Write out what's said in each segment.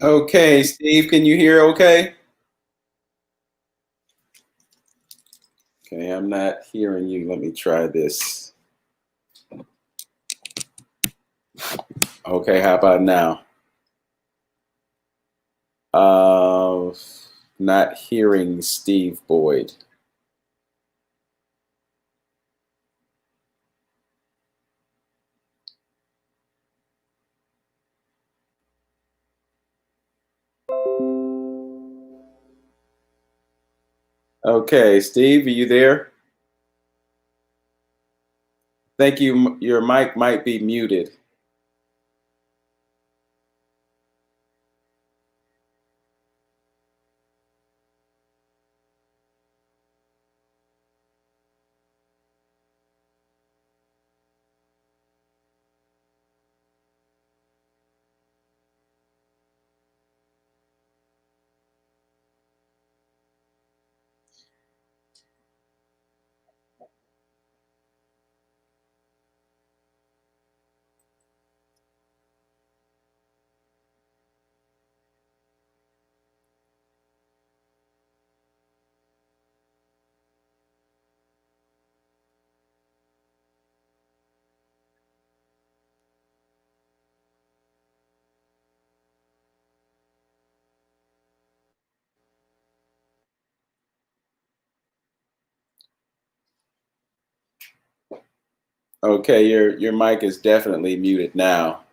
Okay, Steve, can you hear okay? Okay, I'm not hearing you. Let me try this. Okay, how about now? Uh, Not hearing Steve Boyd. Okay, Steve, are you there? Thank you. Your mic might be muted. Okay, your mic is definitely muted now.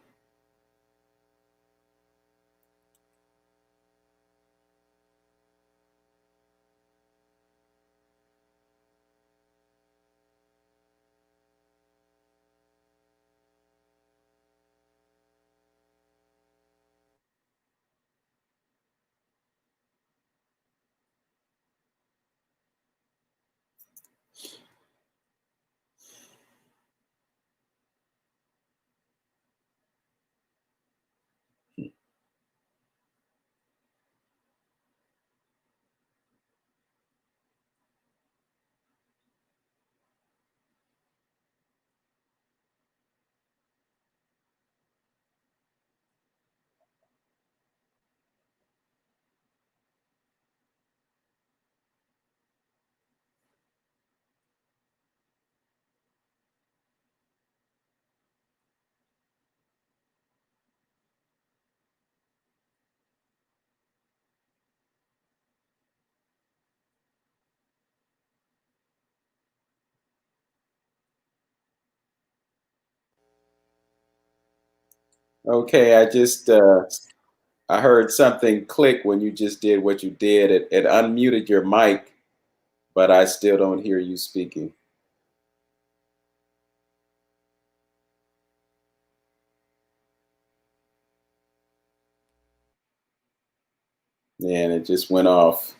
Okay, I heard something click when you just did what you did. It unmuted your mic, but I still don't hear you speaking. And it just went off.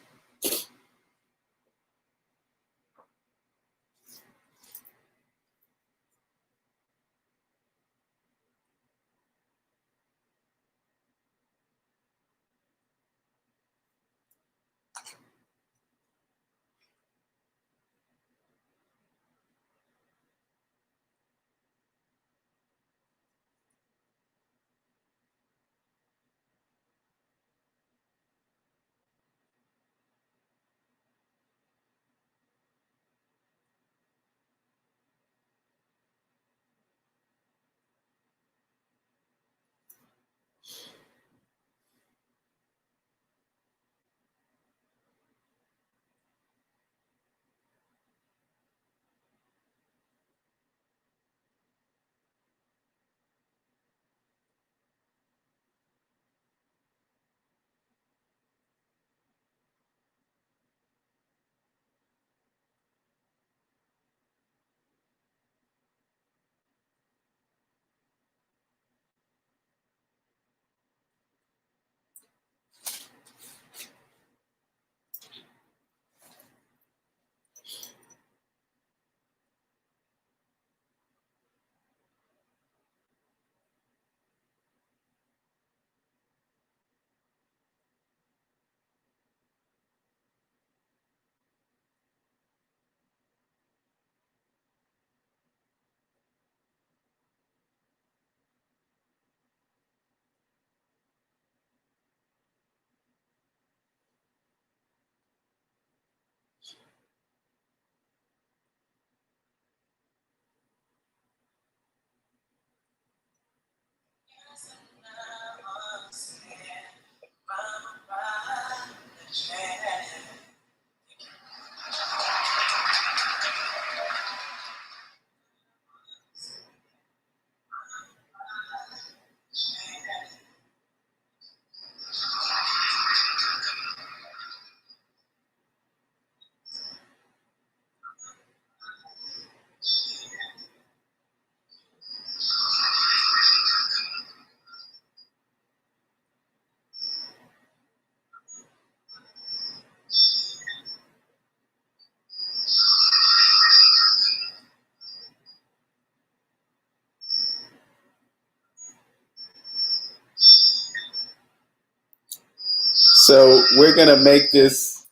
So we're gonna make this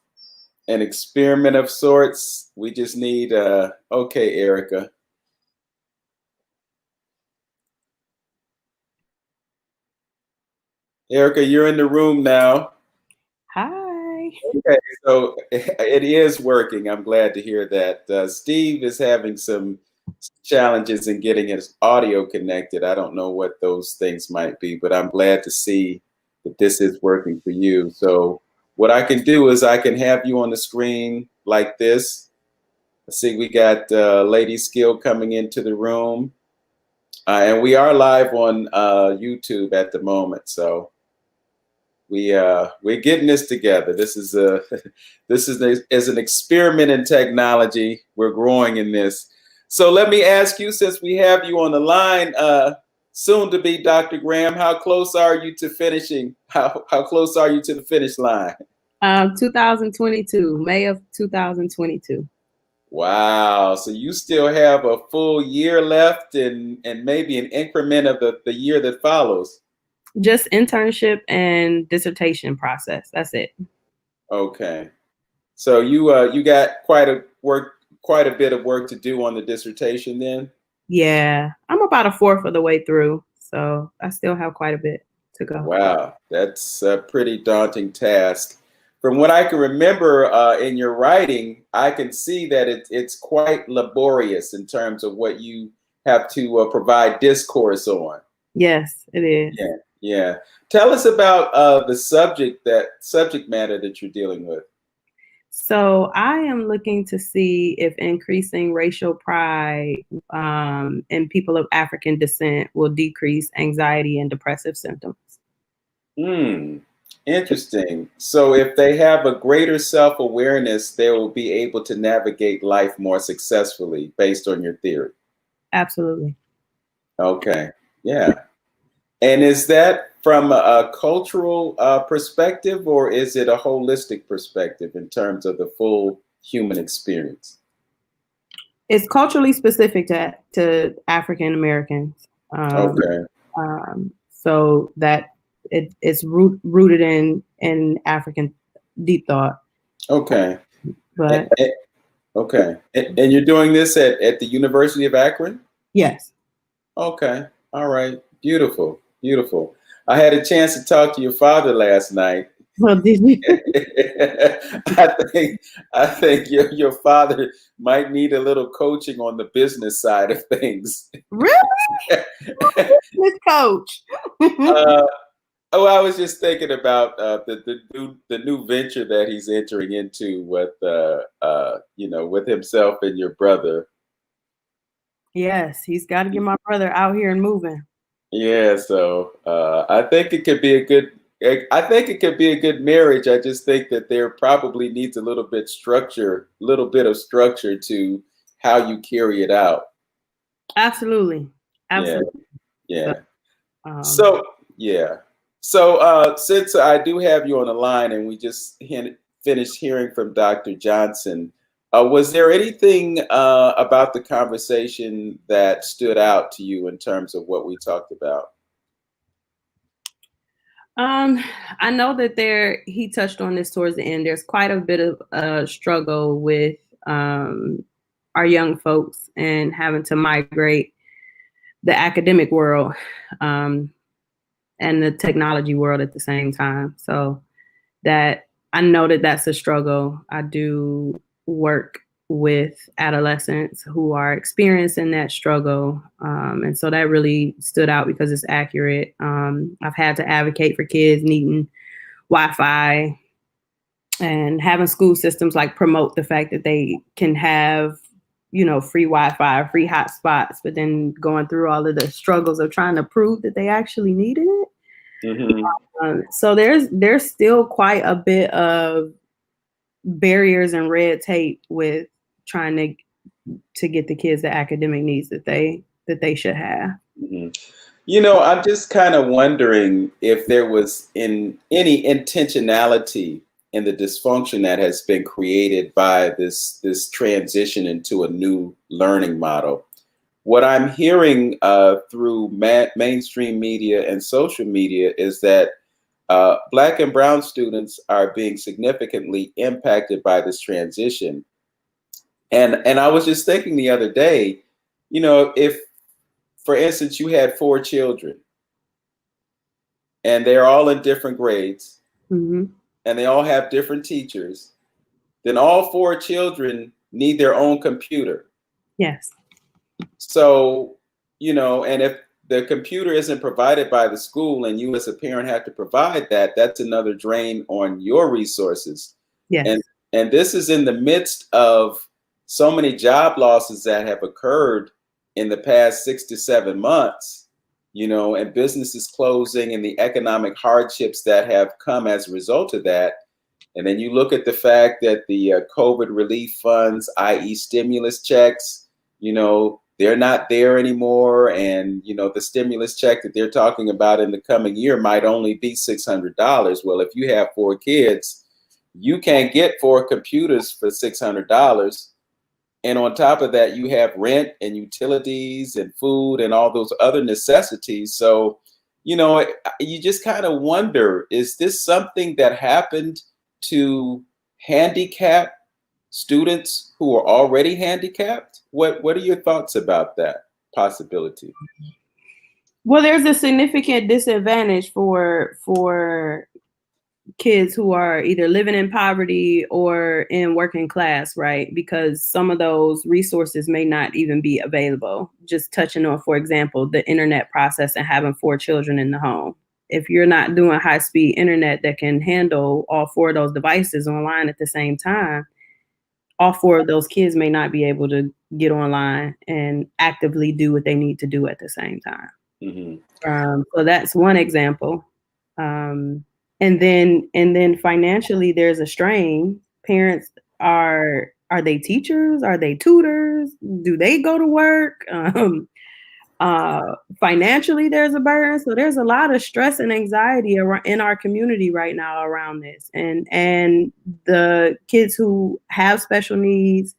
an experiment of sorts. We just need okay, Erica. Erica, you're in the room now. Hi. Okay, so it is working. I'm glad to hear that. Steve is having some challenges in getting his audio connected. I don't know what those things might be, but I'm glad to see that this is working for you. So what I can do is I can have you on the screen like this. Let's see, we got Lady Skill coming into the room. And we are live on YouTube at the moment. So we're getting this together. This is as an experiment in technology. We're growing in this. So let me ask you, since we have you on the line, soon to be Dr. Graham, how close are you to finishing? How close are you to the finish line? 2022, May of 2022. Wow. So you still have a full year left and maybe an increment of the year that follows. Just internship and dissertation process. That's it. Okay. So you got quite a bit of work to do on the dissertation then? Yeah, I'm about a fourth of the way through, so I still have quite a bit to go. Wow, that's a pretty daunting task. From what I can remember in your writing, I can see that it's quite laborious in terms of what you have to provide discourse on. Yes, it is. Yeah, yeah. Tell us about the subject matter that you're dealing with. So I am looking to see if increasing racial pride in people of African descent will decrease anxiety and depressive symptoms. Interesting. So if they have a greater self-awareness, they will be able to navigate life more successfully based on your theory. Absolutely. Okay. Yeah. And is that from a cultural perspective, or is it a holistic perspective in terms of the full human experience? It's culturally specific to African Americans. Okay. So that it's rooted in African deep thought. Okay. But okay. And you're doing this at the University of Akron? yes. Okay. All right. Beautiful. Beautiful. I had a chance to talk to your father last night. Well, did you? I think your father might need a little coaching on the business side of things. Really? Business coach. I was just thinking about the new venture that he's entering into with with himself and your brother. Yes, he's got to get my brother out here and moving. Yeah, so I think it could be a good. I think it could be a good marriage. I just think that there probably needs a little bit of structure to how you carry it out. Absolutely. Absolutely. Yeah. So yeah. So since I do have you on the line and we just finished hearing from Dr. Johnson, was there anything about the conversation that stood out to you in terms of what we talked about? I know that he touched on this towards the end. There's quite a bit of struggle with our young folks and having to migrate the academic world and the technology world at the same time. So that I know that that's a struggle. I do work with adolescents who are experiencing that struggle. And so that really stood out because it's accurate. I've had to advocate for kids needing Wi-Fi and having school systems like promote the fact that they can have, free Wi-Fi, free hotspots, but then going through all of the struggles of trying to prove that they actually needed it. Mm-hmm. So there's still quite a bit of barriers and red tape with trying to get the kids the academic needs that they should have. Mm-hmm. I'm just kind of wondering if there was any intentionality in the dysfunction that has been created by this transition into a new learning model. What I'm hearing through mainstream media and social media is that Black and brown students are being significantly impacted by this transition. And I was just thinking the other day, if, for instance, you had 4 children and they're all in different grades, Mm-hmm. and they all have different teachers, then all 4 children need their own computer. Yes. So, and if the computer isn't provided by the school and you as a parent have to provide that, that's another drain on your resources. Yes. And this is in the midst of so many job losses that have occurred in the past 6 to 7 months, and businesses closing and the economic hardships that have come as a result of that. And then you look at the fact that the COVID relief funds, i.e. stimulus checks, they're not there anymore. And, the stimulus check that they're talking about in the coming year might only be $600. Well, if you have 4 kids, you can't get 4 computers for $600. And on top of that, you have rent and utilities and food and all those other necessities. So, you just kind of wonder, is this something that happened to handicap students who are already handicapped? What are your thoughts about that possibility? Well, there's a significant disadvantage for kids who are either living in poverty or in working class, right? Because some of those resources may not even be available. Just touching on, for example, the internet process and having 4 children in the home. If you're not doing high-speed internet that can handle all 4 of those devices online at the same time, all 4 of those kids may not be able to get online and actively do what they need to do at the same time. Mm-hmm. So that's one example. And then financially, there's a strain. Parents are they teachers? Are they tutors? Do they go to work? Financially, there's a burden. So there's a lot of stress and anxiety in our community right now around this. And the kids who have special needs,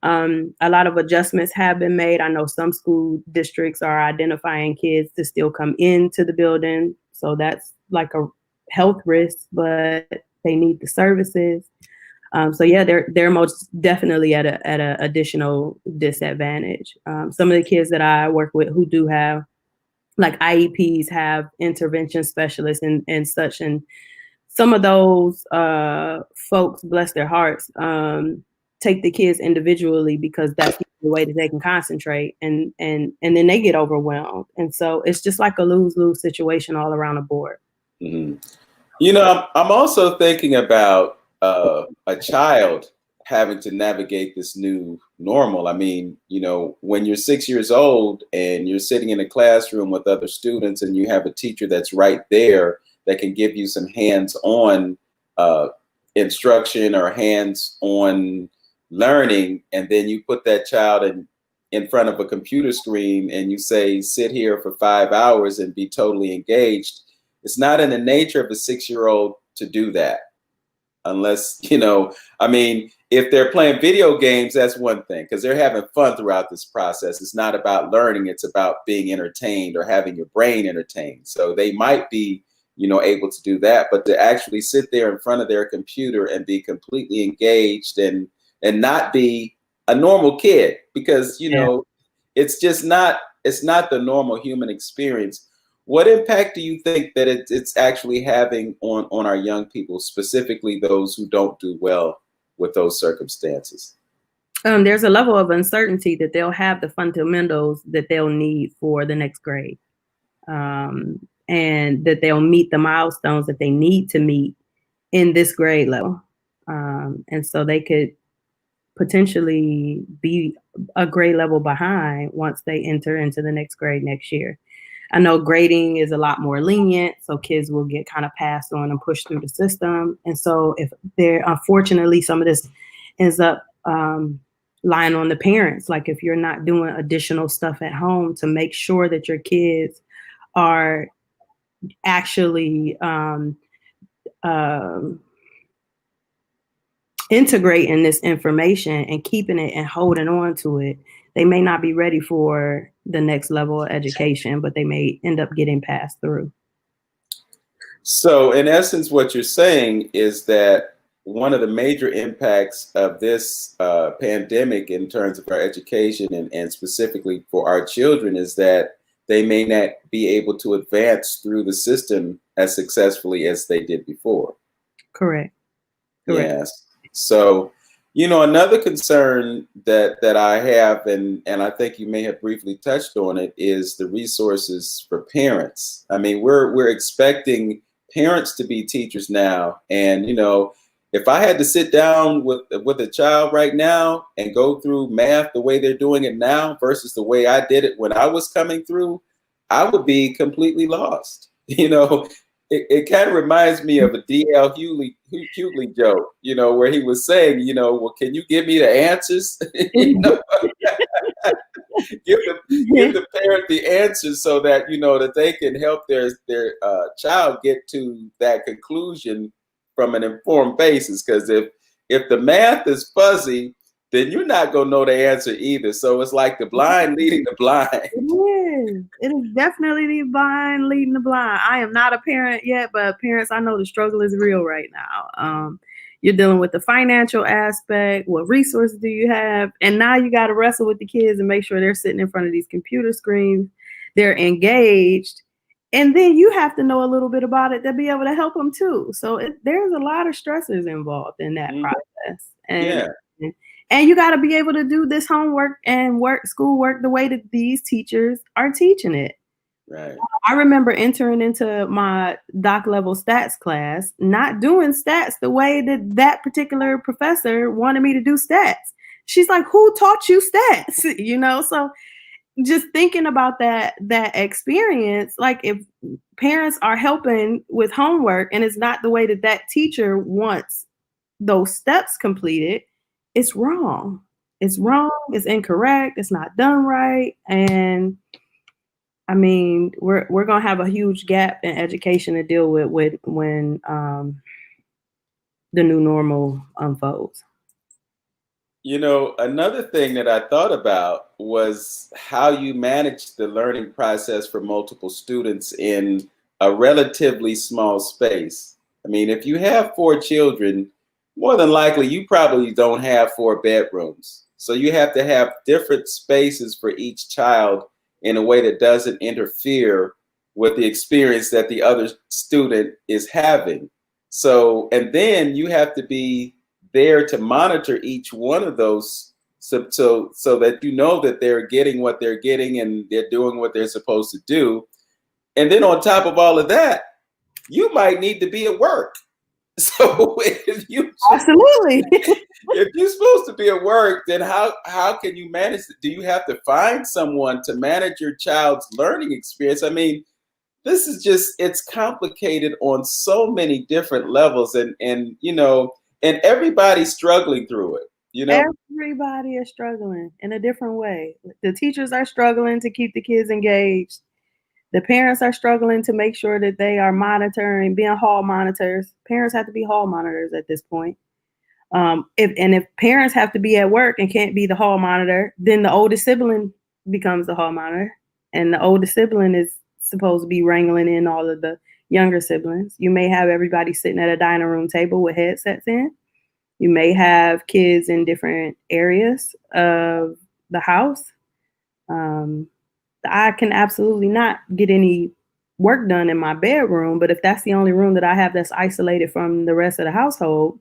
a lot of adjustments have been made. I know some school districts are identifying kids to still come into the building. So that's like a health risk, but they need the services. So yeah, they're most definitely at a additional disadvantage. Some of the kids that I work with who do have like IEPs have intervention specialists and such, and some of those folks, bless their hearts, take the kids individually because that's the way that they can concentrate, and then they get overwhelmed, and so it's just like a lose-lose situation all around the board. Mm-hmm. I'm also thinking about a child having to navigate this new normal. I mean, when you're 6 years old and you're sitting in a classroom with other students and you have a teacher that's right there that can give you some hands-on instruction or hands-on learning, and then you put that child in front of a computer screen and you say, sit here for 5 hours and be totally engaged. It's not in the nature of a 6-year-old to do that. Unless, if they're playing video games, that's one thing, because they're having fun throughout this process. It's not about learning. It's about being entertained or having your brain entertained. So they might be, able to do that. But to actually sit there in front of their computer and be completely engaged and not be a normal kid, because, it's just not, it's not the normal human experience. What impact do you think that it's actually having on our young people, specifically those who don't do well with those circumstances? There's a level of uncertainty that they'll have the fundamentals that they'll need for the next grade, and that they'll meet the milestones that they need to meet in this grade level. And so they could potentially be a grade level behind once they enter into the next grade next year. I know grading is a lot more lenient, so kids will get kind of passed on and pushed through the system. And so if unfortunately, some of this ends up lying on the parents, like if you're not doing additional stuff at home to make sure that your kids are actually integrating this information and keeping it and holding on to it, they may not be ready for the next level of education, but they may end up getting passed through. So, in essence, what you're saying is that one of the major impacts of this pandemic in terms of our education and specifically for our children is that they may not be able to advance through the system as successfully as they did before. Correct. Correct. Yes. So, another concern that I have, and I think you may have briefly touched on it, is the resources for parents. I mean, we're expecting parents to be teachers now, and if I had to sit down with a child right now and go through math the way they're doing it now versus the way I did it when I was coming through, I would be completely lost. It kind of reminds me of a D.L. Hughley joke, where he was saying, well, can you give me the answers? Give the parent the answers so that that they can help their child get to that conclusion from an informed basis. Because if the math is fuzzy, then you're not gonna know the answer either. So it's like the blind leading the blind. It is definitely the blind leading the blind. I am not a parent yet, but parents, I know the struggle is real right now. You're dealing with the financial aspect. What resources do you have? And now you got to wrestle with the kids and make sure they're sitting in front of these computer screens, they're engaged, and then you have to know a little bit about it to be able to help them too. So there's a lot of stressors involved in that process. And you got to be able to do this homework and schoolwork the way that these teachers are teaching it. Right. I remember entering into my doc level stats class, not doing stats the way that particular professor wanted me to do stats. She's like, who taught you stats? So just thinking about that experience, like if parents are helping with homework and it's not the way that teacher wants those steps completed, it's wrong. It's wrong. It's incorrect. It's not done right. And I mean, we're gonna have a huge gap in education to deal with when the new normal unfolds. Another thing that I thought about was how you manage the learning process for multiple students in a relatively small space. I mean, if you have 4 children, more than likely you probably don't have 4 bedrooms. So you have to have different spaces for each child in a way that doesn't interfere with the experience that the other student is having. So, and then you have to be there to monitor each one of those so that that they're getting what they're getting and they're doing what they're supposed to do. And then on top of all of that, you might need to be at work. So absolutely, if you're supposed to be at work, then how can you manage it? Do you have to find someone to manage your child's learning experience? I mean, this is it's complicated on so many different levels, and everybody's struggling through it. Everybody is struggling in a different way. The teachers are struggling to keep the kids engaged. The parents are struggling to make sure that they are monitoring, being hall monitors. Parents have to be hall monitors at this point. If parents have to be at work and can't be the hall monitor, then the oldest sibling becomes the hall monitor. And the oldest sibling is supposed to be wrangling in all of the younger siblings. You may have everybody sitting at a dining room table with headsets in. You may have kids in different areas of the house. I can absolutely not get any work done in my bedroom, but if that's the only room that I have that's isolated from the rest of the household,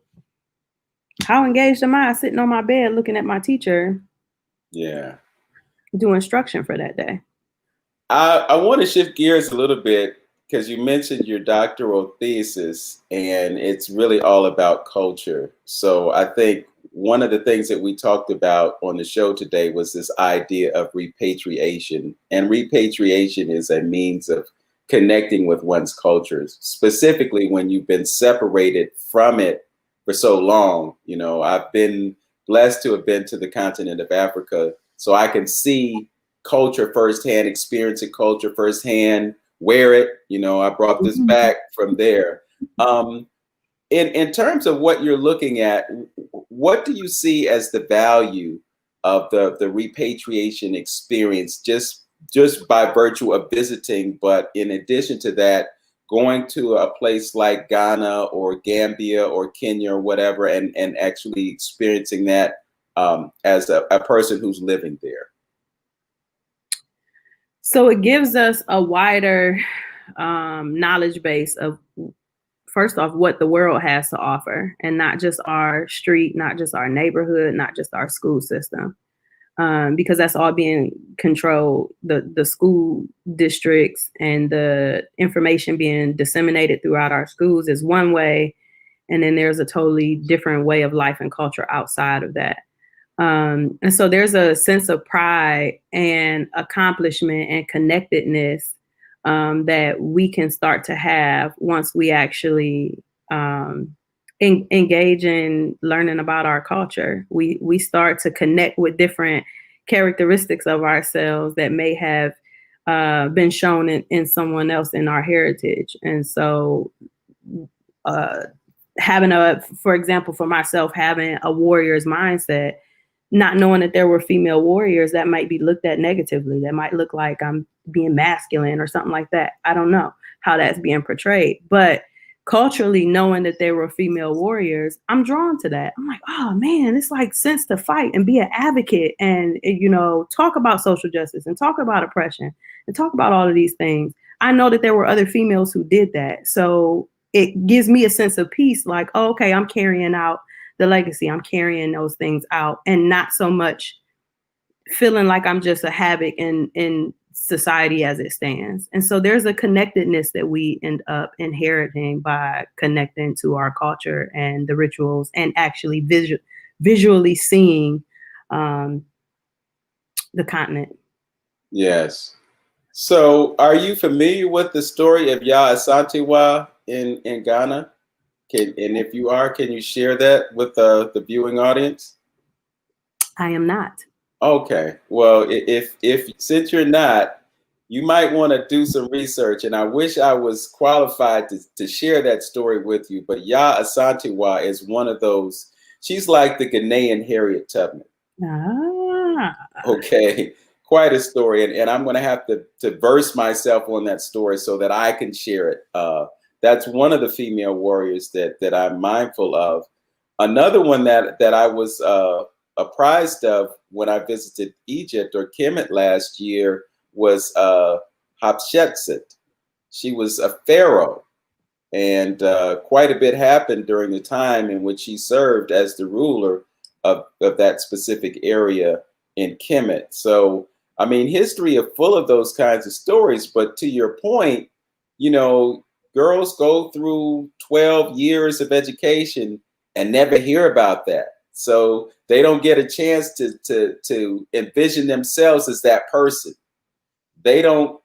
how engaged am I sitting on my bed looking at my teacher? Yeah. Do instruction for that day. I want to shift gears a little bit because you mentioned your doctoral thesis and it's really all about culture. So I think one of the things that we talked about on the show today was this idea of repatriation. And repatriation is a means of connecting with one's cultures, specifically when you've been separated from it for so long. I've been blessed to have been to the continent of Africa, so I can see culture firsthand, experiencing culture firsthand, wear it. I brought this back from there. In terms of what you're looking at, what do you see as the value of the repatriation experience just by virtue of visiting? But in addition to that, going to a place like Ghana or Gambia or Kenya or whatever, and actually experiencing that as a person who's living there? So it gives us a wider knowledge base of, first off, what the world has to offer, and not just our street, not just our neighborhood, not just our school system. Because that's all being controlled. The school districts and the information being disseminated throughout our schools is one way. And then there's a totally different way of life and culture outside of that. And so there's a sense of pride and accomplishment and connectedness that we can start to have once we actually engage in learning about our culture. We start to connect with different characteristics of ourselves that may have been shown in someone else in our heritage. And so for example, for myself, having a warrior's mindset, not knowing that there were female warriors, that might be looked at negatively. That might look like I'm being masculine or something like that. I don't know how that's being portrayed, but culturally, knowing that there were female warriors, I'm drawn to that. I'm like, oh man, it's like sense to fight and be an advocate and, talk about social justice and talk about oppression and talk about all of these things. I know that there were other females who did that. So it gives me a sense of peace, like, oh, okay, I'm carrying out the legacy. I'm carrying those things out, and not so much feeling like I'm just a havoc in society as it stands. And so there's a connectedness that we end up inheriting by connecting to our culture and the rituals, and actually visually seeing the continent. Yes. So are you familiar with the story of Ya Asantewaa in Ghana? And if you are, can you share that with the viewing audience? I am not. Okay. Well, if since you're not, you might want to do some research. And I wish I was qualified to share that story with you. But Ya Asantewaa is one of those. She's like the Ghanaian Harriet Tubman. Ah. Okay. Quite a story. And I'm going to have to verse myself on that story so that I can share it. That's one of the female warriors that I'm mindful of. Another one that I was apprised of when I visited Egypt or Kemet last year was Hatshepsut. She was a pharaoh, and quite a bit happened during the time in which she served as the ruler of that specific area in Kemet. So, I mean, history is full of those kinds of stories. But to your point, girls go through 12 years of education and never hear about that. So they don't get a chance to envision themselves as that person. They don't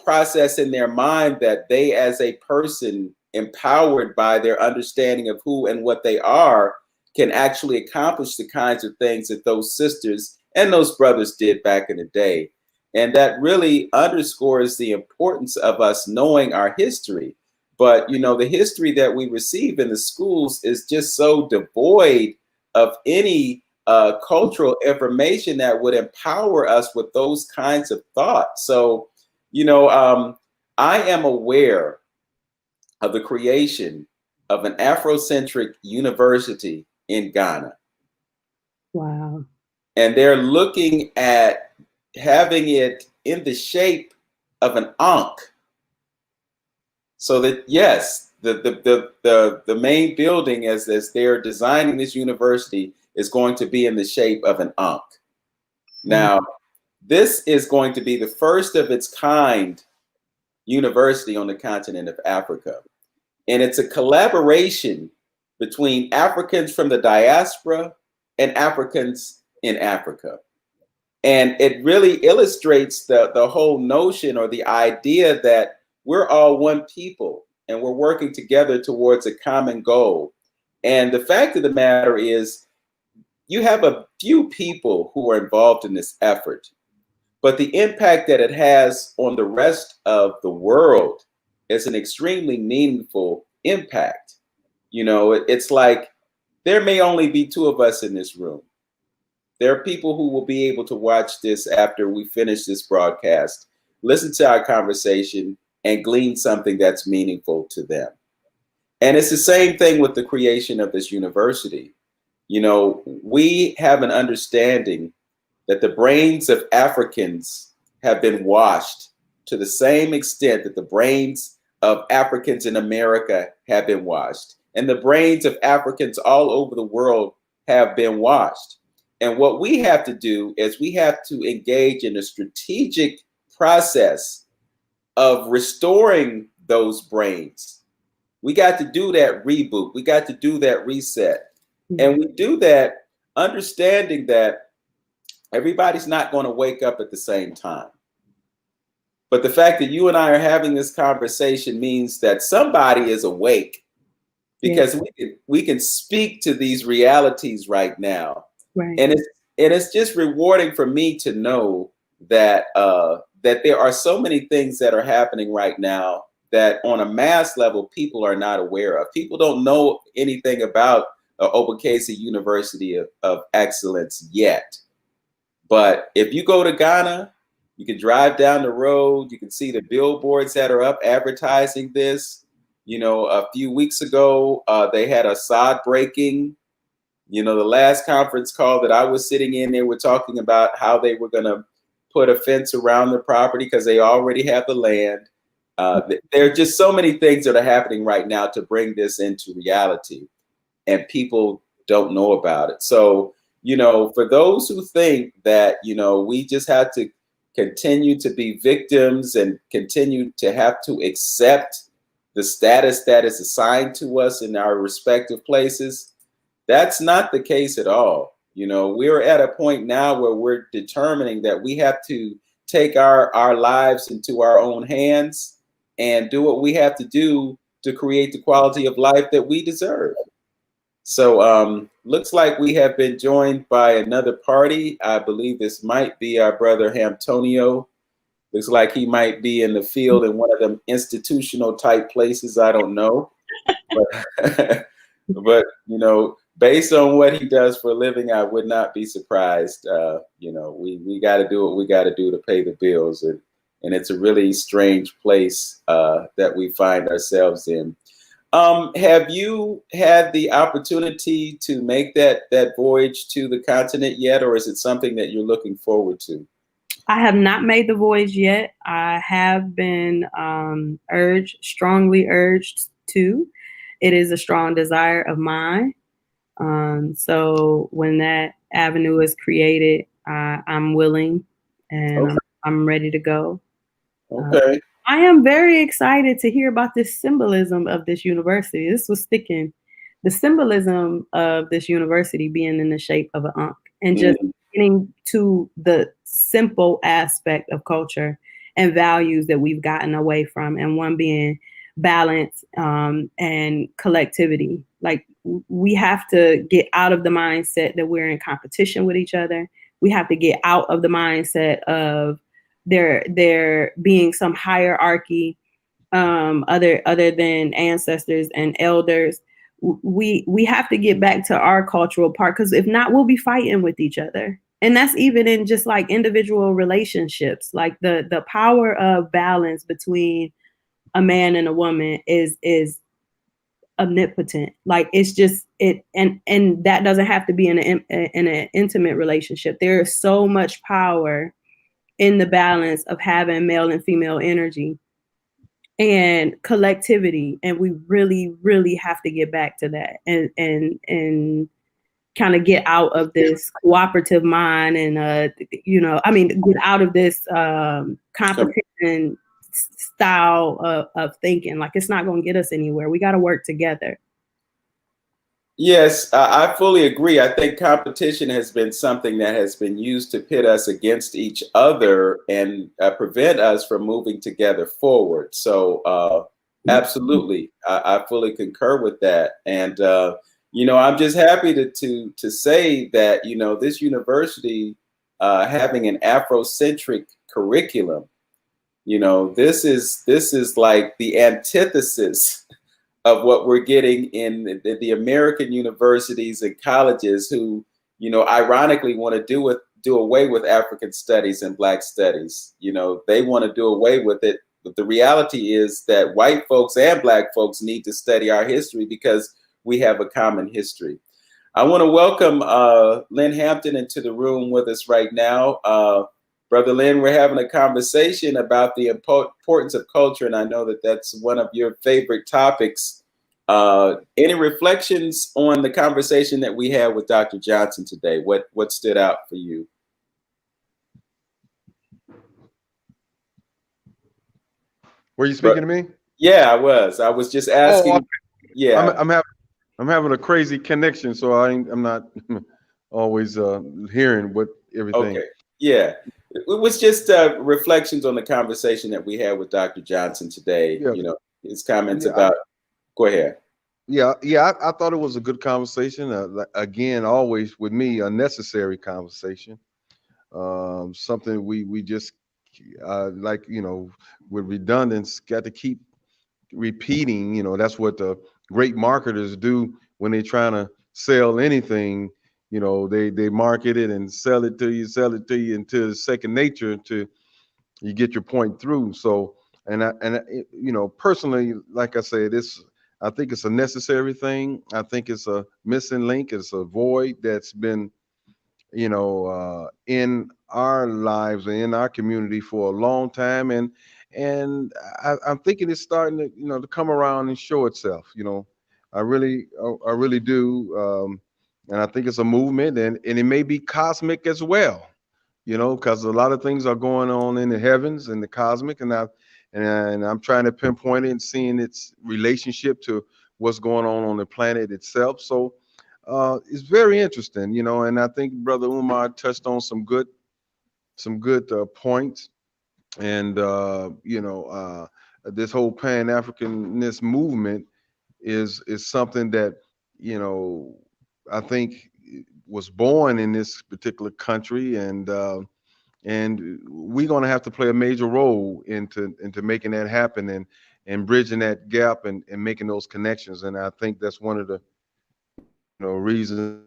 process in their mind that they, as a person empowered by their understanding of who and what they are, can actually accomplish the kinds of things that those sisters and those brothers did back in the day. And that really underscores the importance of us knowing our history. But, the history that we receive in the schools is just so devoid of any cultural information that would empower us with those kinds of thoughts. So, I am aware of the creation of an Afrocentric university in Ghana. Wow. And they're looking at having it in the shape of an ankh. So that, yes, the main building as they're designing this university is going to be in the shape of an ankh. Now, this is going to be the first of its kind university on the continent of Africa. And it's a collaboration between Africans from the diaspora and Africans in Africa. And it really illustrates the whole notion or the idea that we're all one people and we're working together towards a common goal. And the fact of the matter is, you have a few people who are involved in this effort, but the impact that it has on the rest of the world is an extremely meaningful impact. It's like there may only be two of us in this room. There are people who will be able to watch this after we finish this broadcast, listen to our conversation, and glean something that's meaningful to them. And it's the same thing with the creation of this university. You know, we have an understanding that the brains of Africans have been washed to the same extent that the brains of Africans in America have been washed. And the brains of Africans all over the world have been washed. And what we have to do is we have to engage in a strategic process of restoring those brains. We got to do that reboot. We got to do that reset. And we do that understanding that everybody's not going to wake up at the same time. But the fact that you and I are having this conversation means that somebody is awake, because we can speak to these realities right now. Right. And it's just rewarding for me to know that that there are so many things that are happening right now that on a mass level people are not aware of. People don't know anything about Obakese University of Excellence yet. But if you go to Ghana, you can drive down the road, you can see the billboards that are up advertising this. You know, a few weeks ago, they had a sod breaking. You know, the last conference call that I was sitting in, they were talking about how they were going to put a fence around the property because they already have the land. There are just so many things that are happening right now to bring this into reality, and people don't know about it. So, you know, for those who think that, you know, we just have to continue to be victims and continue to have to accept the status that is assigned to us in our respective places, that's not the case at all. You know, we're at a point now where we're determining that we have to take our lives into our own hands and do what we have to do to create the quality of life that we deserve. So looks like we have been joined by another party. I believe this might be our brother Hamptonio. Looks like he might be in the field in one of them institutional type places. I don't know. But you know, based on what he does for a living, I would not be surprised. You know, we got to do what we got to do to pay the bills. And it's a really strange place that we find ourselves in. Have you had the opportunity to make that voyage to the continent yet, or is it something that you're looking forward to? I have not made the voyage yet. I have been strongly urged to. It is a strong desire of mine. So when that avenue is created, I'm willing and Okay. I'm ready to go. Okay. I am very excited to hear about this symbolism of this university. This was sticking. The symbolism of this university being in the shape of an ankh, and just getting to the simple aspect of culture and values that we've gotten away from, and one being balance and collectivity. Like, we have to get out of the mindset that we're in competition with each other. We have to get out of the mindset of there being some hierarchy other than ancestors and elders. We have to get back to our cultural part, because if not, we'll be fighting with each other. And that's even in just like individual relationships. Like the power of balance between a man and a woman is omnipotent. Like, it's just it, and that doesn't have to be in an intimate relationship. There is so much power in the balance of having male and female energy and collectivity, and we really have to get back to that and kind of get out of this cooperative mind and get out of this competition style of thinking. Like, it's not going to get us anywhere. We got to work together. Yes, I fully agree. I think competition has been something that has been used to pit us against each other and prevent us from moving together forward. So absolutely, I fully concur with that. And, I'm just happy to say that, this university having an Afrocentric curriculum, this is like the antithesis of what we're getting in the American universities and colleges, who, ironically want to do away with African studies and Black studies. They want to do away with it the reality is that white folks and black folks need to study our history because we have a common history. I want to welcome Lynn Hampton into the room with us right now. Brother Lynn, we're having a conversation about the importance of culture, and I know that that's one of your favorite topics. Any reflections on the conversation that we had with Dr. Johnson today? What stood out for you? Were you speaking to me? Yeah, I was. I was just asking. Oh, yeah, I'm having a crazy connection, so I'm not always hearing what everything. Okay. Yeah. It was just reflections on the conversation that we had with Dr. Johnson today. Yeah. You know, his comments about. Go ahead. Yeah. I thought it was a good conversation. Again, always with me, a necessary conversation. Something we just like, with redundance, got to keep repeating. That's what the great marketers do when they're trying to sell anything. They market it and sell it to you until it's second nature to you get your point through. So, personally, like I said, I think it's a necessary thing. I think it's a missing link. It's a void that's been, in our lives and in our community for a long time. And I'm thinking it's starting to, to come around and show itself. I really do. And I think it's a movement, and it may be cosmic as well, because a lot of things are going on in the heavens and the cosmic, and I'm trying to pinpoint it and seeing its relationship to what's going on the planet itself. So it's very interesting, and I think Brother Umar touched on some good points. And this whole Pan-Africanist movement is something that I think was born in this particular country, and we're going to have to play a major role into making that happen and bridging that gap and making those connections. And I think that's one of the reasons.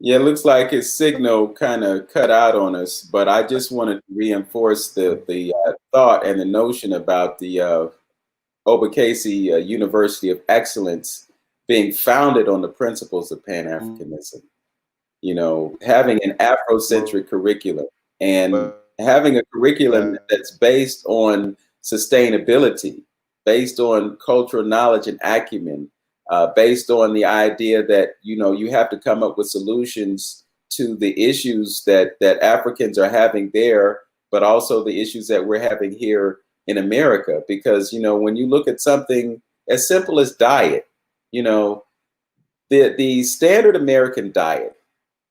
Yeah, it looks like his signal kind of cut out on us, but I just wanted to reinforce the thought and the notion about the Obakasi University of Excellence being founded on the principles of Pan-Africanism. Having an Afrocentric curriculum and having a curriculum that's based on sustainability, based on cultural knowledge and acumen, based on the idea that you have to come up with solutions to the issues that Africans are having there, but also the issues that we're having here in America. Because when you look at something as simple as diet, the standard American diet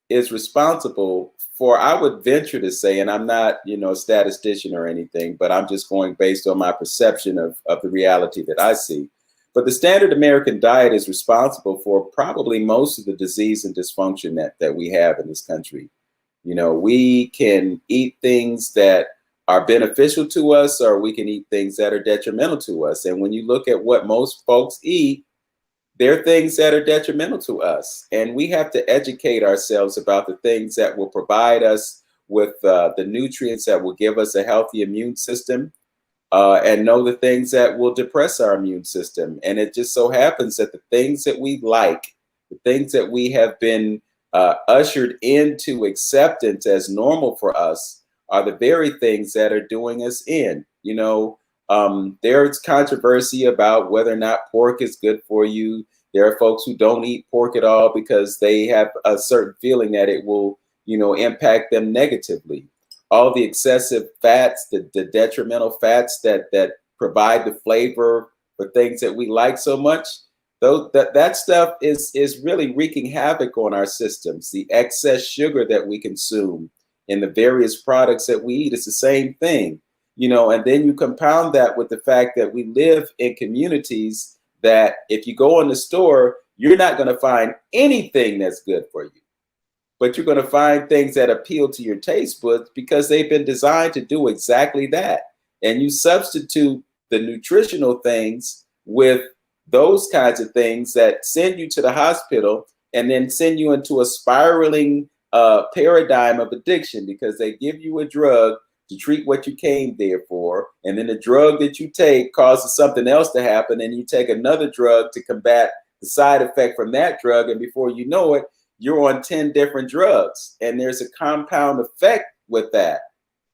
is responsible for, I would venture to say, and I'm not a statistician or anything, but I'm just going based on my perception of the reality that I see. But the standard American diet is responsible for probably most of the disease and dysfunction that we have in this country. We can eat things that are beneficial to us, or we can eat things that are detrimental to us. And when you look at what most folks eat, they're things that are detrimental to us. And we have to educate ourselves about the things that will provide us with the nutrients that will give us a healthy immune system. And know the things that will depress our immune system. And it just so happens that the things that we like, the things that we have been ushered into acceptance as normal for us, are the very things that are doing us in. There's controversy about whether or not pork is good for you. There are folks who don't eat pork at all because they have a certain feeling that it will, impact them negatively. All the excessive fats, the detrimental fats that provide the flavor for things that we like so much, that stuff is really wreaking havoc on our systems. The excess sugar that we consume in the various products that we eat, it's the same thing, and then you compound that with the fact that we live in communities that if you go in the store, you're not going to find anything that's good for you. But you're going to find things that appeal to your taste buds because they've been designed to do exactly that. And you substitute the nutritional things with those kinds of things that send you to the hospital and then send you into a spiraling paradigm of addiction, because they give you a drug to treat what you came there for, and then the drug that you take causes something else to happen, and you take another drug to combat the side effect from that drug, and before you know it, you're on 10 different drugs, and there's a compound effect with that.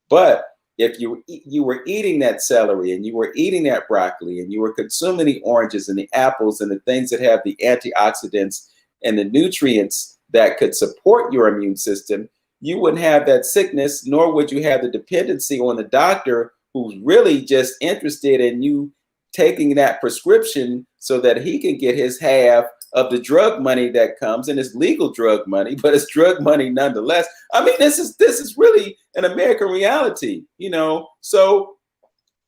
But if you were eating that celery, and you were eating that broccoli, and you were consuming the oranges and the apples and the things that have the antioxidants and the nutrients that could support your immune system, you wouldn't have that sickness, nor would you have the dependency on the doctor who's really just interested in you taking that prescription so that he can get his half of the drug money that comes, and it's legal drug money, but it's drug money nonetheless. I mean, this is really an American reality, you know. So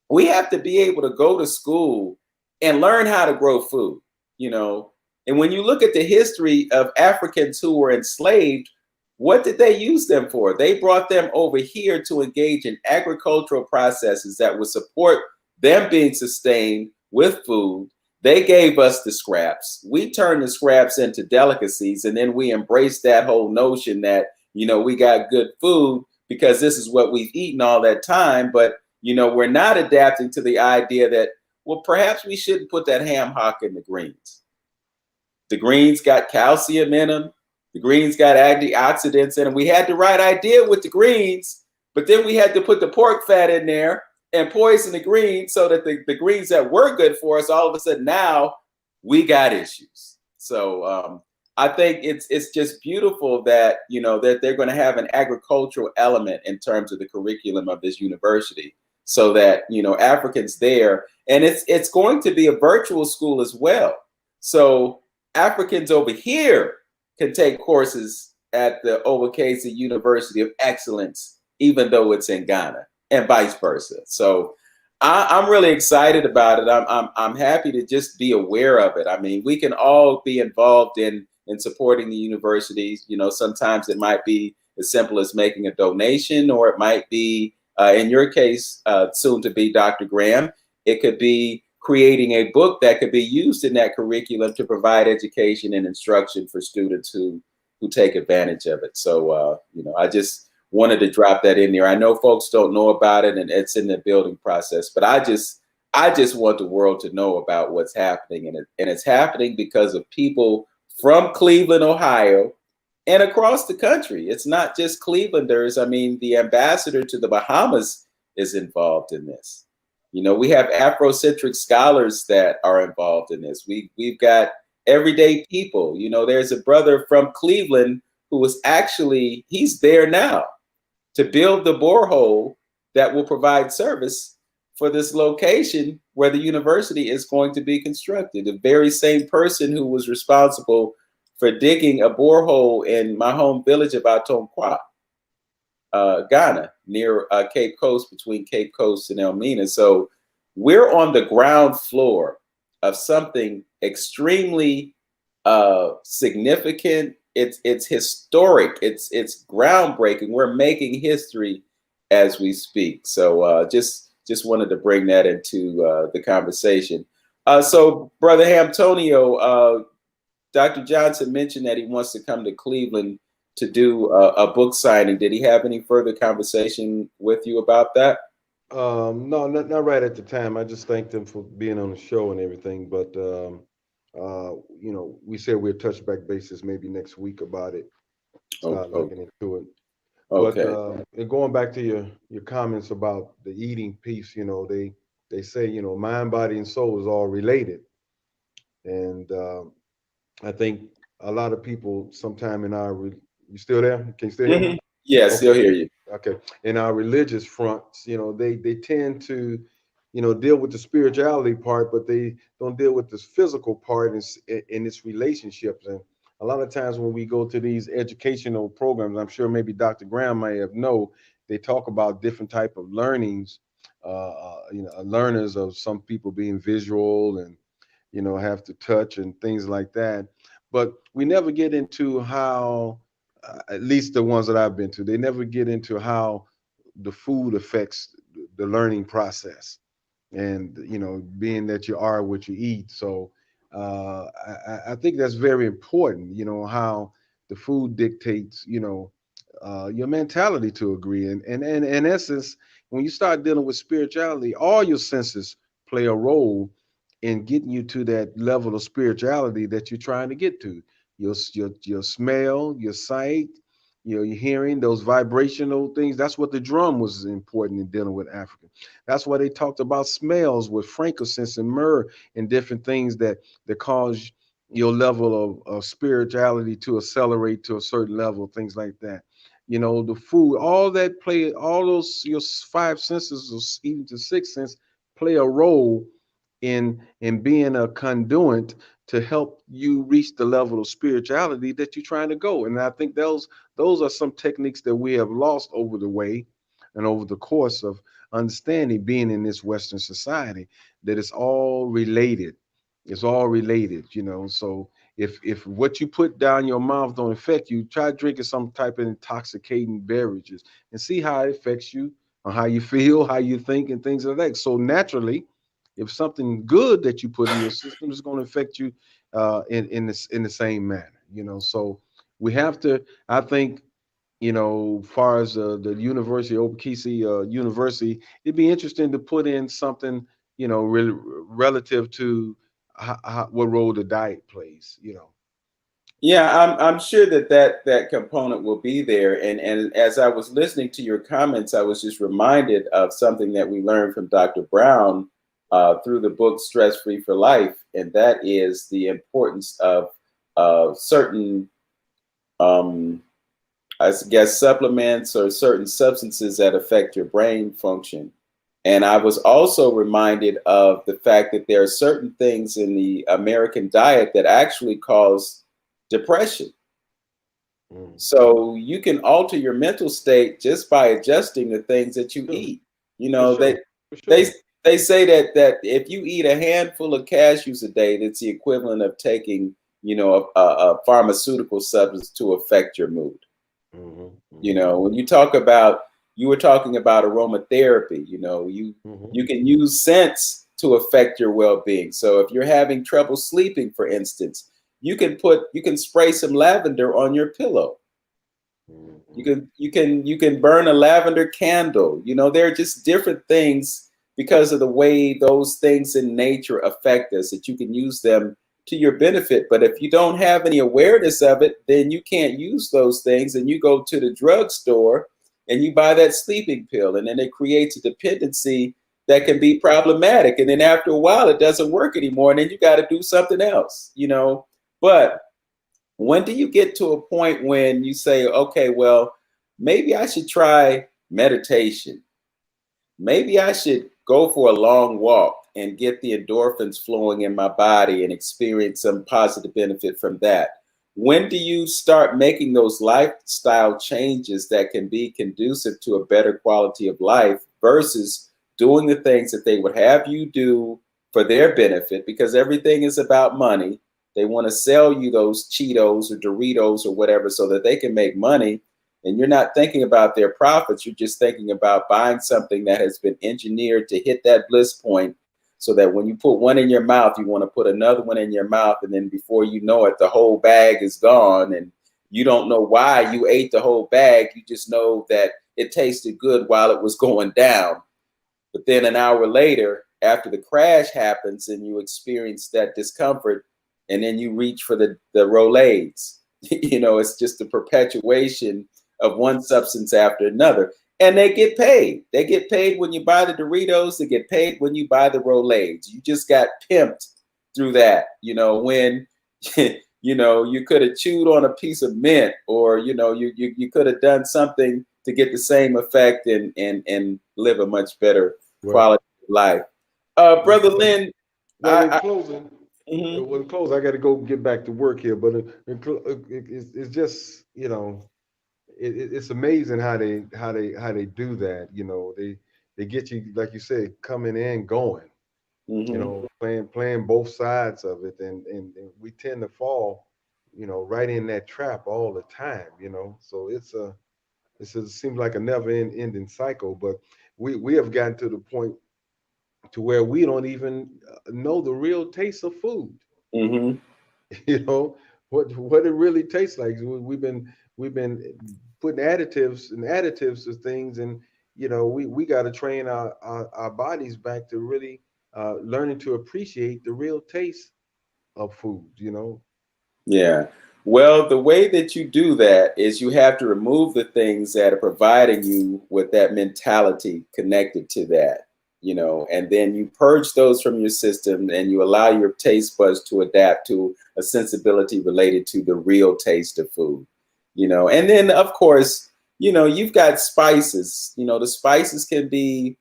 we have to be able to go to school and learn how to grow food, you know. And when you look at the history of Africans who were enslaved, what did they use them for? They brought them over here to engage in agricultural processes that would support them being sustained with food. They gave us the scraps. We turned the scraps into delicacies, and then we embraced that whole notion that, you know, we got good food because this is what we've eaten all that time. But, you know, we're not adapting to the idea that, well, perhaps we shouldn't put that ham hock in the greens. The greens got calcium in them. The greens got antioxidants in them. We had the right idea with the greens, but then we had to put the pork fat in there and poison the greens so that the greens that were good for us, all of a sudden now we got issues. So I think it's just beautiful that, you know, that they're going to have an agricultural element in terms of the curriculum of this university, so that, you know, Africans there, and it's going to be a virtual school as well. So Africans over here can take courses at the Obakese University of Excellence, even though it's in Ghana, and vice versa. So I'm really excited about it. I'm happy to just be aware of it. I mean, we can all be involved in supporting the universities. You know, sometimes it might be as simple as making a donation, or it might be, in your case, soon to be Dr. Graham, it could be creating a book that could be used in that curriculum to provide education and instruction for students who take advantage of it. So, you know, I just wanted to drop that in there. I know folks don't know about it, and it's in the building process, but I just want the world to know about what's happening, and it's happening because of people from Cleveland, Ohio, and across the country. It's not just Clevelanders. I mean, the ambassador to the Bahamas is involved in this. You know, we have Afrocentric scholars that are involved in this. We've got everyday people. You know, there's a brother from Cleveland who is actually, he's there now to build the borehole that will provide service for this location where the university is going to be constructed. The very same person who was responsible for digging a borehole in my home village of Atonkwa, Ghana, near Cape Coast, between Cape Coast and Elmina. So we're on the ground floor of something extremely significant. It's historic. It's groundbreaking. We're making history as we speak. So just wanted to bring that into the conversation. So Brother Hamptonio, Dr. Johnson mentioned that he wants to come to Cleveland to do a book signing. Did he have any further conversation with you about that? No, not right at the time. I just thanked him for being on the show and everything. But you know, we said we'll touch back bases maybe next week about it. Start looking into it. Okay. But and going back to your comments about the eating piece, you know, they say, you know, mind, body, and soul is all related, and I think a lot of people sometime in our you still there? Can you still hear me? Yeah, Okay. still hear you. Okay. In our religious fronts, you know, they tend to, you know, deal with the spirituality part, but they don't deal with this physical part in its relationships. And a lot of times when we go to these educational programs, I'm sure maybe Dr. Graham may have they talk about different type of learnings, you know, learners of some people being visual and, you know, have to touch and things like that. But we never get into how, at least the ones that I've been to, they never get into how the food affects the learning process. And, you know, being that you are what you eat. So I think that's very important, you know, how the food dictates, you know, your mentality to agree. And in essence, when you start dealing with spirituality, all your senses play a role in getting you to that level of spirituality that you're trying to get to. Your smell, your sight, your hearing, those vibrational things. That's what the drum was important in dealing with Africa. That's why they talked about smells with frankincense and myrrh and different things that cause your level of spirituality to accelerate to a certain level, things like that. The food, all that play, all those your five senses, or even to sixth sense, play a role in being a conduit to help you reach the level of spirituality that you're trying to go. And I think those are some techniques that we have lost over the way and over the course of understanding being in this Western society, that it's all related. It's all related. So if what you put down your mouth don't affect you, try drinking some type of intoxicating beverages and see how it affects you, or how you feel, how you think, and things like that. So naturally, if something good that you put in your system is going to affect you in the same manner. So we have to, I think, far as the University of Okese University, it'd be interesting to put in something, relative to what role the diet plays. Yeah, I'm sure that component will be there. And as I was listening to your comments, I was just reminded of something that we learned from Dr. Brown through the book Stress Free for Life, and that is the importance of certain, I guess, supplements or certain substances that affect your brain function. And I was also reminded of the fact that there are certain things in the American diet that actually cause depression. So you can alter your mental state just by adjusting the things that you Sure. eat. For sure. They For they sure. they say that if you eat a handful of cashews a day, that's the equivalent of taking a pharmaceutical substance to affect your mood. When you talk about, you were talking about aromatherapy. You can use scents to affect your well-being. So if you're having trouble sleeping, for instance, you can spray some lavender on your pillow. You can burn a lavender candle. There are just different things because of the way those things in nature affect us, that you can use them to your benefit. But if you don't have any awareness of it, then you can't use those things, and you go to the drugstore and you buy that sleeping pill, and then it creates a dependency that can be problematic. And then after a while, it doesn't work anymore, and then you got to do something else. But when do you get to a point when you say, okay, well, maybe I should try meditation? Maybe I should go for a long walk and get the endorphins flowing in my body and experience some positive benefit from that. When do you start making those lifestyle changes that can be conducive to a better quality of life versus doing the things that they would have you do for their benefit? Because everything is about money. They want to sell you those Cheetos or Doritos or whatever so that they can make money. And you're not thinking about their profits. You're just thinking about buying something that has been engineered to hit that bliss point, so that when you put one in your mouth, you want to put another one in your mouth. And then before you know it, the whole bag is gone. And you don't know why you ate the whole bag. You just know that it tasted good while it was going down. But then an hour later, after the crash happens and you experience that discomfort, and then you reach for the Rolaids. It's just a perpetuation of one substance after another. And they get paid. They get paid when you buy the Doritos. They get paid when you buy the Rolaids. You just got pimped through that. When you could have chewed on a piece of mint, or you could have done something to get the same effect and live a much better quality of life. Brother Lynn, Well, in closing, mhm. I got to go get back to work here. But it's just it's amazing how they do that. They get you, like you said, coming and going. Playing both sides of it, and we tend to fall, right in that trap all the time. So it seems like a never ending cycle. But we have gotten to the point to where we don't even know the real taste of food. Mm-hmm. What it really tastes like. We've been putting additives to things, and we got to train our bodies back to really learning to appreciate the real taste of food. Yeah. Well, the way that you do that is you have to remove the things that are providing you with that mentality connected to that, and then you purge those from your system and you allow your taste buds to adapt to a sensibility related to the real taste of food, and then of course, you've got spices, the spices can be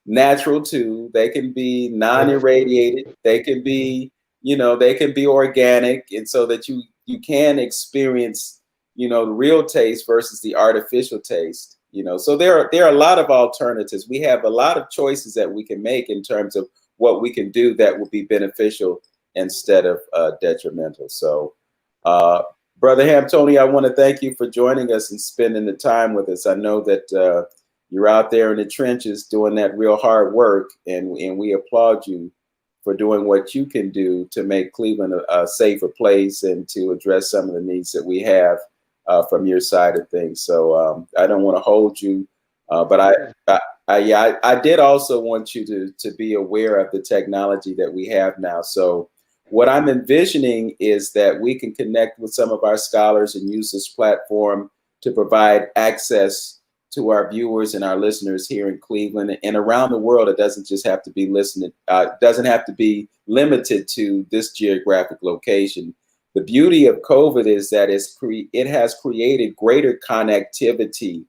natural too. They can be non-irradiated. They can be they can be organic, and so that you can experience the real taste versus the artificial taste. So there are a lot of alternatives. We have a lot of choices that we can make in terms of what we can do that will be beneficial instead of detrimental. So Brother Hamptonio, I want to thank you for joining us and spending the time with us. I know that you're out there in the trenches doing that real hard work, and we applaud you for doing what you can do to make Cleveland a safer place and to address some of the needs that we have from your side of things. So I don't want to hold you, but I did also want you to be aware of the technology that we have now. So what I'm envisioning is that we can connect with some of our scholars and use this platform to provide access to our viewers and our listeners here in Cleveland and around the world. It doesn't just have to be doesn't have to be limited to this geographic location. The beauty of COVID is that it has created greater connectivity,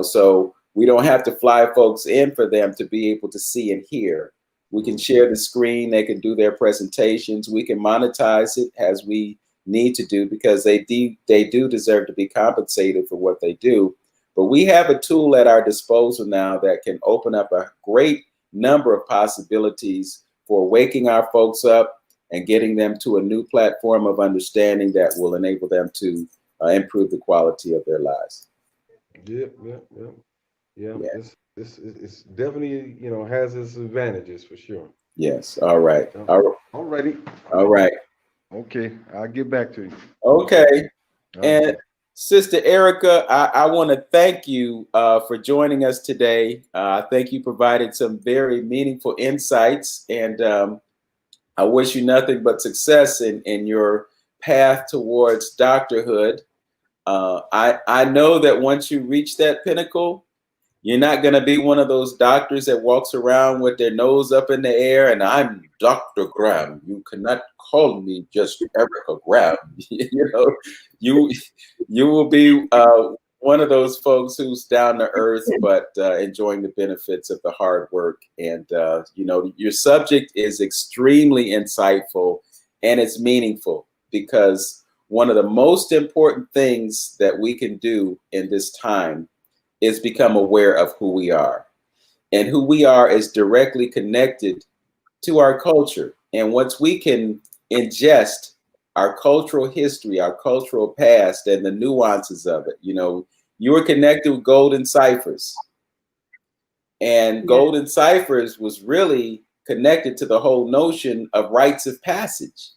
so we don't have to fly folks in for them to be able to see and hear. We can share the screen, they can do their presentations, we can monetize it as we need to do, because they do deserve to be compensated for what they do. But we have a tool at our disposal now that can open up a great number of possibilities for waking our folks up and getting them to a new platform of understanding that will enable them to improve the quality of their lives. Yeah. It's definitely has its advantages for sure. Yes. All right. All righty. All right. Okay, I'll get back to you. Okay. And Sister Erica, I want to thank you for joining us today. I think you provided some very meaningful insights, and I wish you nothing but success in your path towards doctorhood. I know that once you reach that pinnacle, you're not going to be one of those doctors that walks around with their nose up in the air and I'm Dr. Graham. You cannot call me just Erica Graham. You will be one of those folks who's down to earth, but enjoying the benefits of the hard work. And, your subject is extremely insightful and it's meaningful, because one of the most important things that we can do in this time is become aware of who we are. And who we are is directly connected to our culture. And once we can ingest our cultural history, our cultural past, and the nuances of it, you were connected with Golden Ciphers. And Golden Ciphers was really connected to the whole notion of rites of passage.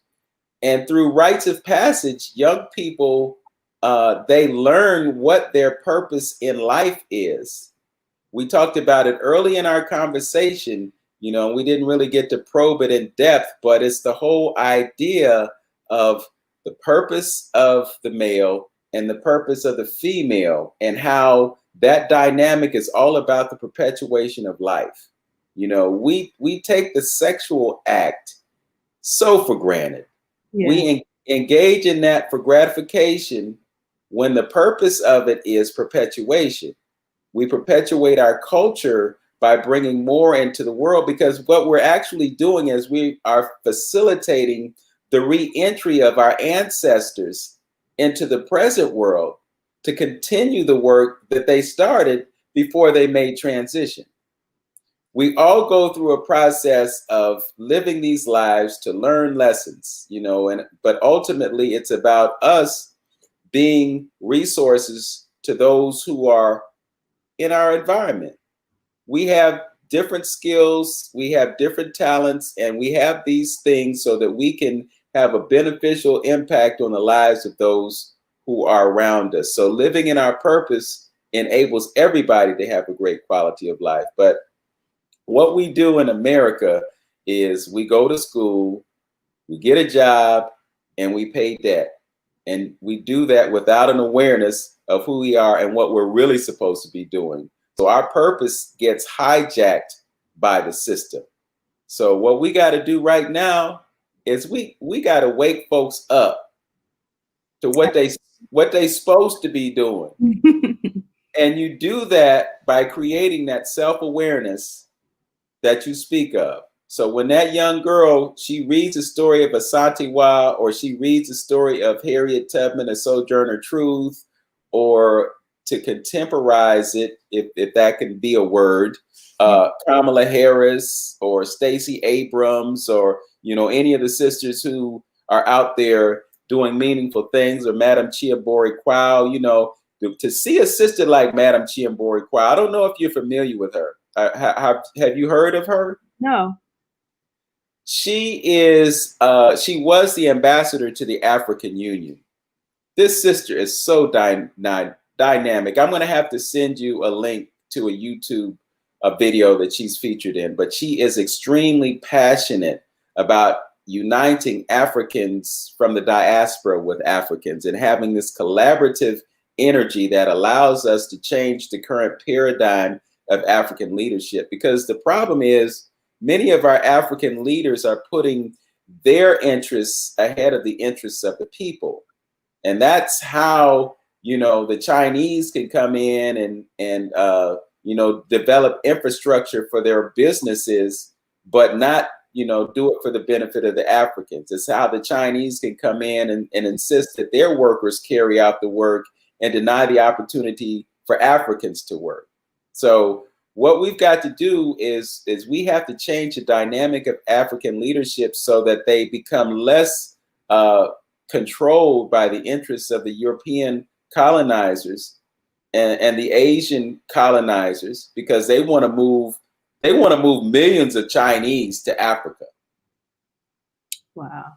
And through rites of passage, young people, they learn what their purpose in life is. We talked about it early in our conversation, we didn't really get to probe it in depth, but it's the whole idea of the purpose of the male and the purpose of the female, and how that dynamic is all about the perpetuation of life. We take the sexual act so for granted. Yeah. We engage in that for gratification, when the purpose of it is perpetuation. We perpetuate our culture by bringing more into the world, because what we're actually doing is we are facilitating the re-entry of our ancestors into the present world to continue the work that they started before they made transition. We all go through a process of living these lives to learn lessons, but ultimately it's about us being resources to those who are in our environment. We have different skills, we have different talents, and we have these things so that we can have a beneficial impact on the lives of those who are around us. So living in our purpose enables everybody to have a great quality of life. But what we do in America is we go to school, we get a job, and we pay debt. And we do that without an awareness of who we are and what we're really supposed to be doing. So our purpose gets hijacked by the system. So what we got to do right now is we got to wake folks up to what they supposed to be doing. And you do that by creating that self-awareness that you speak of. So when that young girl, she reads the story of Asante Wa, or she reads the story of Harriet Tubman, A Sojourner Truth, or to contemporize it, if that can be a word, Kamala Harris or Stacey Abrams, or any of the sisters who are out there doing meaningful things, or Madam Chiambori Kwao, to see a sister like Madam Chiambori Kwao. I don't know if you're familiar with her. Have you heard of her? No. She was the ambassador to the African Union. This sister is so dynamic. I'm going to have to send you a link to a YouTube video that she's featured in, but she is extremely passionate about uniting Africans from the diaspora with Africans and having this collaborative energy that allows us to change the current paradigm of African leadership. Because the problem is, many of our African leaders are putting their interests ahead of the interests of the people. And that's how, the Chinese can come in and develop infrastructure for their businesses, but not, do it for the benefit of the Africans. It's how the Chinese can come in and insist that their workers carry out the work and deny the opportunity for Africans to work. So what we've got to do is we have to change the dynamic of African leadership so that they become less controlled by the interests of the European colonizers and the Asian colonizers, because they want to move millions of Chinese to Africa. Wow.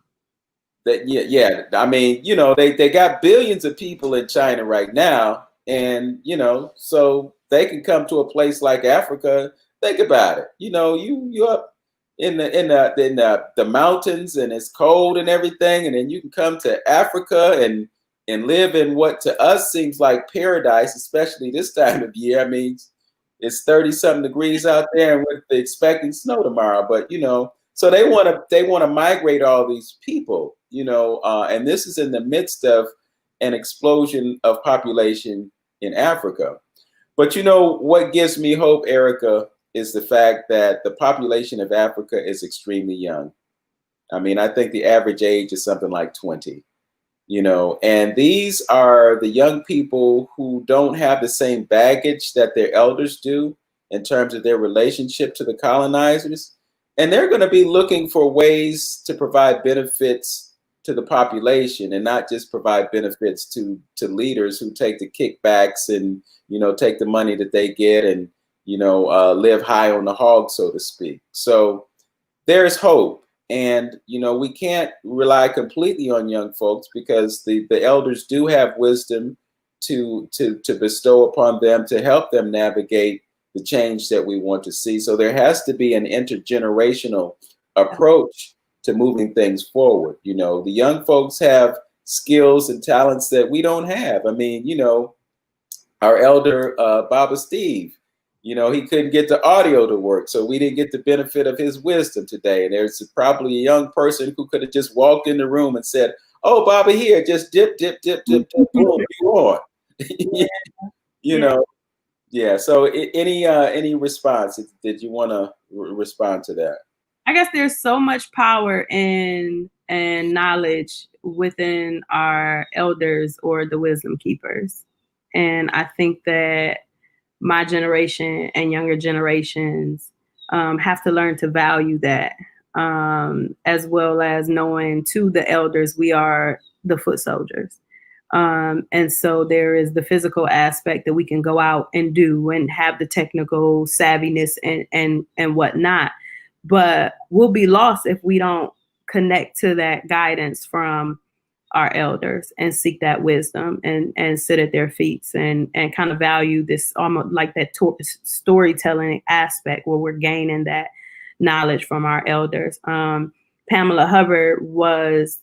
Yeah. I mean, they got billions of people in China right now, and so they can come to a place like Africa. Think about it. You up in the mountains, and it's cold and everything, and then you can come to Africa and live in what to us seems like paradise, especially this time of year. I mean, it's 30-something degrees out there, and we're expecting snow tomorrow. But so they want to migrate all these people. And this is in the midst of an explosion of population in Africa. But what gives me hope, Erica, is the fact that the population of Africa is extremely young. I mean, I think the average age is something like 20, and these are the young people who don't have the same baggage that their elders do in terms of their relationship to the colonizers. And they're going to be looking for ways to provide benefits to the population, and not just provide benefits to leaders who take the kickbacks and take the money that they get and live high on the hog, so to speak. So there's hope, and we can't rely completely on young folks, because the elders do have wisdom to bestow upon them to help them navigate the change that we want to see. So there has to be an intergenerational approach to moving things forward. The young folks have skills and talents that we don't have. I mean, our elder Baba Steve, he couldn't get the audio to work, so we didn't get the benefit of his wisdom today. And there's probably a young person who could have just walked in the room and said, "Oh, Baba, here, just dip, dip, dip, dip, dip, boom, you on." Yeah. So any response? Did you want to respond to that? I guess there's so much power and knowledge within our elders or the wisdom keepers. And I think that my generation and younger generations have to learn to value that, as well as knowing to the elders, we are the foot soldiers. And so there is the physical aspect that we can go out and do and have the technical savviness and whatnot. But we'll be lost if we don't connect to that guidance from our elders and seek that wisdom and sit at their feet and kind of value this almost like that storytelling aspect where we're gaining that knowledge from our elders. Pamela Hubbard was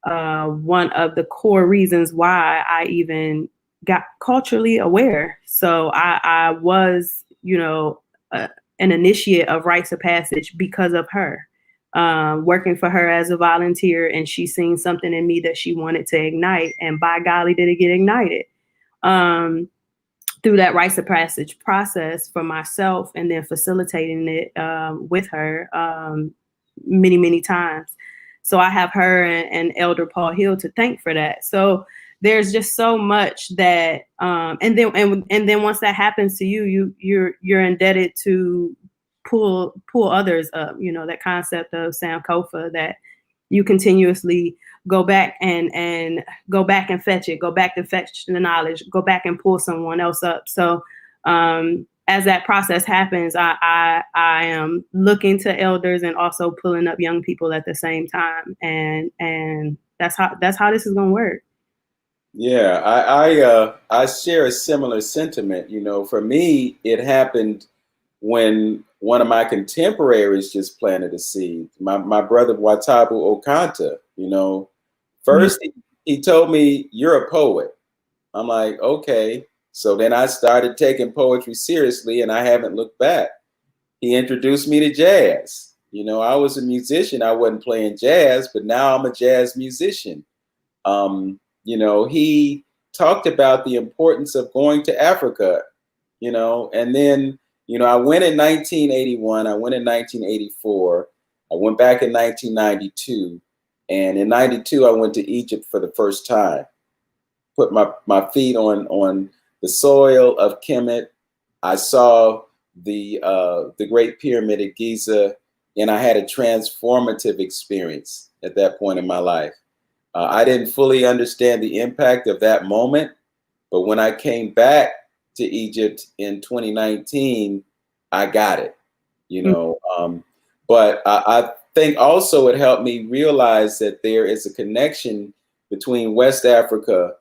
one of the core reasons why I even got culturally aware. So I was, an initiate of rites of passage because of her. Working for her as a volunteer, and she seen something in me that she wanted to ignite, and by golly, did it get ignited through that rites of passage process for myself, and then facilitating it with her many, many times. So I have her and Elder Paul Hill to thank for that. So there's just so much that, and then once that happens to you're indebted to pull others up. That concept of Sankofa, that you continuously go back and fetch it, go back to fetch the knowledge, go back and pull someone else up. So as that process happens, I am looking to elders and also pulling up young people at the same time, and that's how this is gonna work. Yeah, I share a similar sentiment. For me, it happened when one of my contemporaries just planted a seed. My brother Watabu Okanta, first he told me, "You're a poet." I'm like, okay. So then I started taking poetry seriously, and I haven't looked back. He introduced me to jazz. I was a musician. I wasn't playing jazz, but now I'm a jazz musician. He talked about the importance of going to Africa, and then, I went in 1981, I went in 1984, I went back in 1992, and in 92, I went to Egypt for the first time. Put my feet on the soil of Kemet. I saw the Great Pyramid at Giza, and I had a transformative experience at that point in my life. I didn't fully understand the impact of that moment, but when I came back to Egypt in 2019, I got it, but I think also it helped me realize that there is a connection between West Africa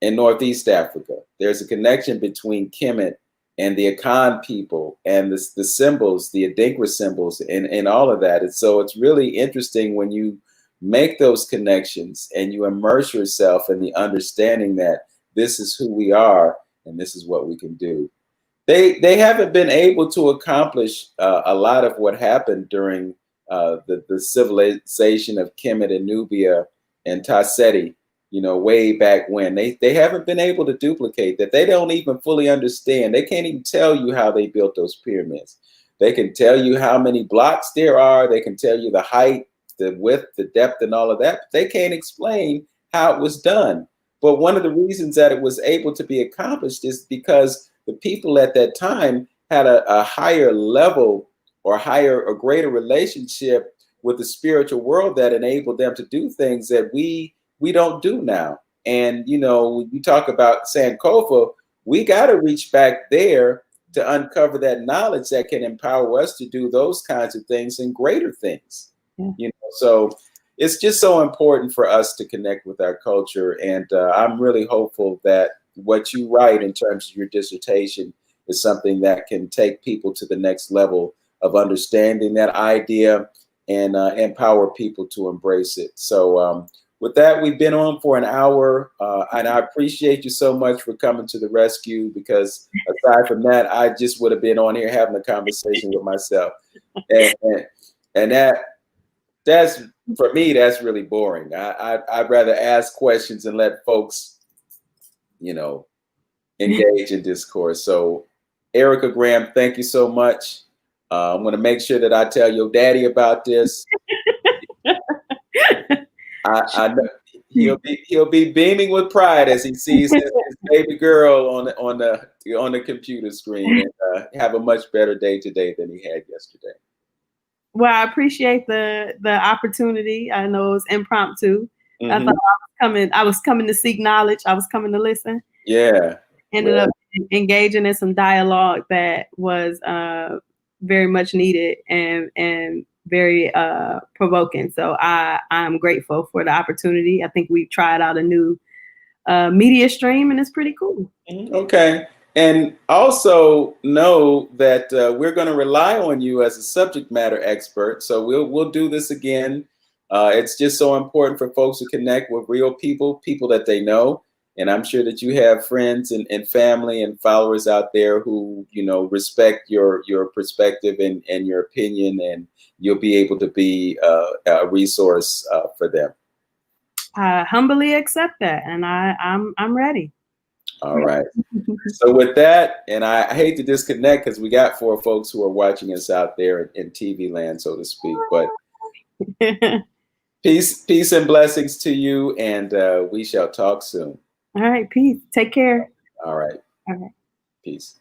and Northeast Africa. There's a connection between Kemet and the Akan people and the symbols, the Adinkra symbols, and all of that. And so it's really interesting when you make those connections and you immerse yourself in the understanding that this is who we are and this is what we can do. They haven't been able to accomplish a lot of what happened during the civilization of Kemet and Nubia and Tasseti, way back when. They haven't been able to duplicate that. They don't even fully understand. They can't even tell you how they built those pyramids. They can tell you how many blocks there are. They can tell you the height, the width, the depth, and all of that. But they can't explain how it was done. But one of the reasons that it was able to be accomplished is because the people at that time had a higher level or greater relationship with the spiritual world that enabled them to do things that we don't do now. And, when you talk about Sankofa, we got to reach back there to uncover that knowledge that can empower us to do those kinds of things and greater things. Yeah. So it's just so important for us to connect with our culture. And I'm really hopeful that what you write in terms of your dissertation is something that can take people to the next level of understanding that idea and empower people to embrace it. So with that, we've been on for an hour, and I appreciate you so much for coming to the rescue, because aside from that, I just would have been on here having a conversation with myself. And that's, for me, that's really boring. I'd rather ask questions and let folks, engage in discourse. So Erica Graham, thank you so much. I'm going to make sure that I tell your daddy about this. I know he'll be beaming with pride as he sees his baby girl on the computer screen, and have a much better day today than he had yesterday. Well, I appreciate the opportunity. I know it was impromptu. Mm-hmm. I thought I was coming to seek knowledge. I was coming to listen. Yeah. Ended up engaging in some dialogue that was very much needed, and very provoking. So I'm grateful for the opportunity. I think we tried out a new media stream, and it's pretty cool. Okay. And also know that we're going to rely on you as a subject matter expert. So we'll do this again. It's just so important for folks to connect with real people that they know. And I'm sure that you have friends and family and followers out there who, respect your perspective and your opinion, and you'll be able to be a resource for them. I humbly accept that, and I'm ready. All right. So with that, and I hate to disconnect because we got 4 folks who are watching us out there in TV land, so to speak. But peace and blessings to you, and we shall talk soon. All right, peace. Take care. All right. All right. Peace.